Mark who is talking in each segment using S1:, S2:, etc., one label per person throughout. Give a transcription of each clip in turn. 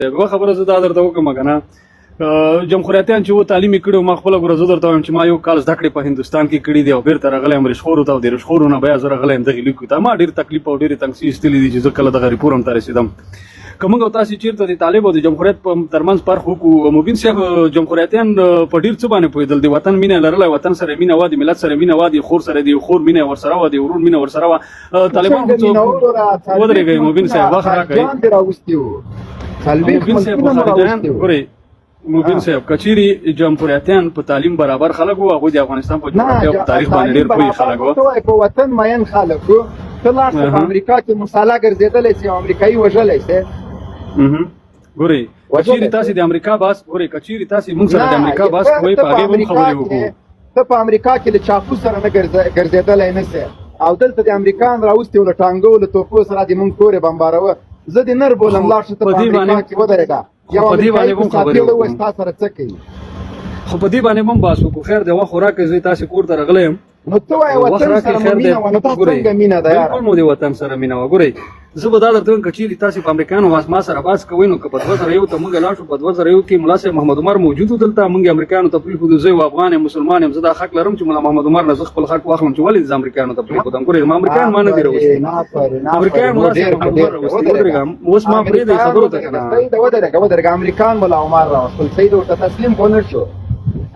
S1: یوه خبره زه دا درته وکړم که نه جمهوریتیان چې و تعلیم یې کړی و ما خپله ګوره زه درته وایم چې ما یو کال زده کړې په هندوستان کې کړي دي او بیرته راغلی یم رشخورو ته او د رشخورو نه بیا زه راغلی یم دغې لیکو ته ما ډېر تکلیف او ډېرې تنګسي ایستلي دي چې زه کله دغه ریپور هم ته رسېدم که موږ او تاسې چېرته د طالب او د جمهوریت په ترمنځ فرق وکړو مبین صاحب جمهوریتیان په ډېر څه باندې پوهېدل د وطن مینه لرلی وطن سره مینه وه د ملت سره مینه وه د خور سره د خور مینه ورسره وه د ورور مینه ورسره وه طالبان خو څوک ودرېږئ مبین صاحب وخت راکړئ مبین صاحب خارجیان ګورئ مبین صاحب کچېرې جمهوریتیان په تعلیم برابر خلک وو هغوی د افغانستان په جغرافیه او په تاریخ باندې ډېر پوهې خلک وو
S2: په وطن مین خلک وو ته لاړ شې په امریکا کې مساله ګرځېدلی سې او امریکایي وژلی سې
S1: ګورئ کچېرې تاسې د امریکا بحث ګورئ کچېرې تاسې موږ سره د امریکا بحث کوئ په هغې به هم خبرې وکړو
S2: ته په امریکا کې له چاقو سره نه ګرځېدلی نه سې او دلته د امریکان راوستي و له ټانګو له توپو سره د موږ کورې بمباروه زه دې نر بولم لاړ شه ته په امریکا کې ودرېږه یو امریکایي په ساتلو وایي ستا سره څه کوي
S1: خو په دې باندې هم بحث وکړو خیر د وخت خوراک زه تاسې کور ته راغلی یم
S2: نو ته وایې وطن سره مو مینه وه نو تا څنګه مینه ده
S1: بلکل مو د وطن سره مینه وه ګورئ زه به دا درته وایم که چېرې تاسې په امریکایانو ما سره بحث کوئ نو که په 2001 ته موږ لاړ شو په 2001 کې ملا صاحب محمد عمر موجود و دلته موږ امریکایانو ته پرېښودو زه یو افغان یم مسلمان یم زه دا حق لرم چې ملا محمد عمر نه زه خپل حق واخلم چې ولې زه امریکایانو ته پرېښودم ګورئ ما امریکایان ما نه دي راوستي امریکایان ملا صاحب محمد عمر راوستي ودرېږه اوس ما پرېږدئ خبرو ته که نه
S2: ودرېږه امریکان ملا عمر راوستل سید ورته تسلیم خو نه شو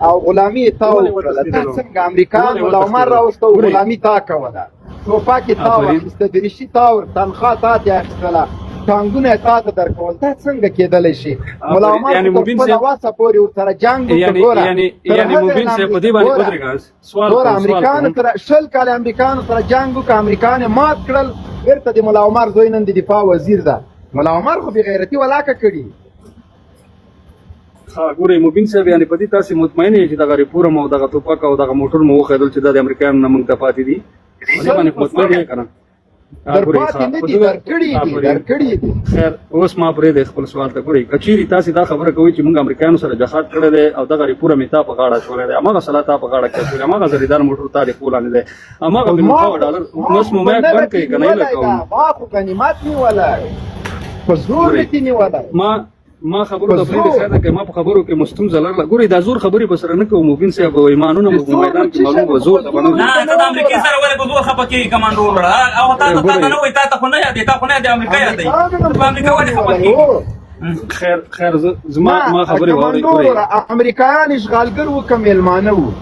S2: او غلامي یې تا وکړله تا څنګه امریکان ملا عمر راوسته او غلامي تا کوله ټوپک یې تا واخیسته دریشي تا تنخوا تا ترې اخیستله ټانګونه یې تا ته درکول دا څنګه کېدلی شي ملا عمر تر خپله وسه پورې ورسره جنګ وکړه ګوره امریکانو سره 20 کاله امریکانو سره جنګ وکړه امریکان یې مات کړل بېرته د ملا عمر زوی نن د دفاع وزیر ده ملا عمر خو بېغیرتي ولاکه کړي
S1: ګورئ مبین صاحب یعنې په دې تاسې مطمئن یې چې دغه ریپور هم او دغه ټوپک او دغه موټر مو وښودل چې دا د امریکایانو نه موږ ته پاتې دي په دې باندې مطمئن یې که نه خیر اوس ما پرېږدئ خپل سوال ته ګورئ که چېرې تاسې دا خبره کوئ چې موږ امریکایانو سره جهاد کړی دی او دغه ریپور هم یې تا په غاړه اچولی دی هماغه سلا تا په غاړه کې اچولی هماغه زریدار موټر تا د پښو لاندې دی هماغه $50 اوس مو میک بند کوي که نه هیله کوم
S2: ما خو غنیمت نیولی په زور مې ترې نیولی
S1: ما خبرو ته پرېږدئ خیر ده که ما په خبرو کې مو ستونزه لرله ګورئ دا زور خبرې به سره نه کوو مبین صاحب ایمانونه مو په میدان کې معلوم به زور ته به
S3: نه ته د امریکې سره ولې په زور خفه کېږي کمانډو وروره او تا ته نه وایي تا ته خو نه یادوي تا خو نه یادوي امریکا یادوي ته په امریکا ولې خفه کېږي
S1: خیر زما خبرې واورئ
S2: امریکایان اشغالګر وو که میلمانه وو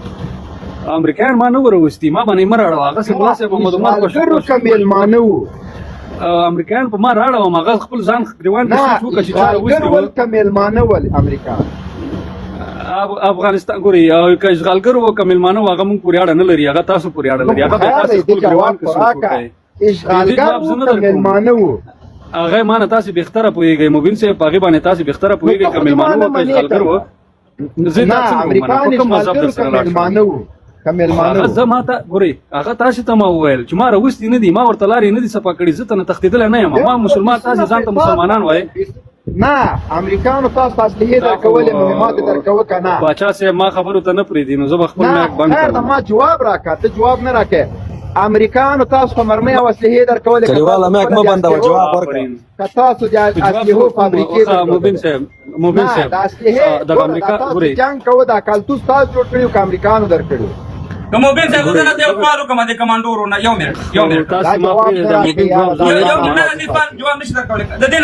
S1: امریکایان ما نه وروستي ما باندې مه راړوه هغسې ملا صاحب محمد عمر
S2: اشغالګر وو که میلمانه وو
S1: امریکایان په ما راړوم هغه خپل ځان ګریوان کې سوچ وکړه چې چا راوستي
S2: ول که میلمانه ول امریکایان
S1: افغانستان ګورئ که اشغالګر وو که میلمانه وو هغه موږ پورې اړه نه لري هغه تاسو پورې اړه لري هغه به تاسو خپل ګریوان کې سوچ وکړئ
S2: اشغالګر وو که میلمانه وو
S1: هغه ما نه تاسې بهتره پوهېږئ مبین صاحب په هغې باندې تاسې بهتره پوهېږئ که میلمانه وو که اشغالګر وو
S2: نه امریکایان اشغالګر که میلمانه وو
S1: هغه زه ما ته ګورئ هغه تاسې ته ما وویل چې ما راوستي نه دي ما ورته لارې نه دي صفا کړي زه ته نه تښتېدلی نه یم ما مسلمان تاسې ځان ته مسلمانان وایئ
S2: نه امریکانو تاسو ته اصلحې درکولې مهمات یې درکوه که نه
S1: باچا صاحب ما خبرو ته نه پرېږدي نو زه به خپل میک بند
S2: خیر ده ما جواب راکړه ته جواب نه راکړې امریکانو تاسو ته مرمۍ او اصلحې درکولې
S4: کلیواله میک مه بندوه جواب ورکړه
S2: که تاسو د اصلحو فابریکې
S1: مبین صاحب
S2: د اصلحې تاسو جنګ کوه دا کلتوس تاسو جوړ کړي که امریکانو درکړي
S3: که مبین صاحب زه نه ته یو سوال وکړم د کمانډو ورونه یو منټ
S1: تاسې ما پرېږدئ
S3: یو منټ نه جواب نشي درکولی د دې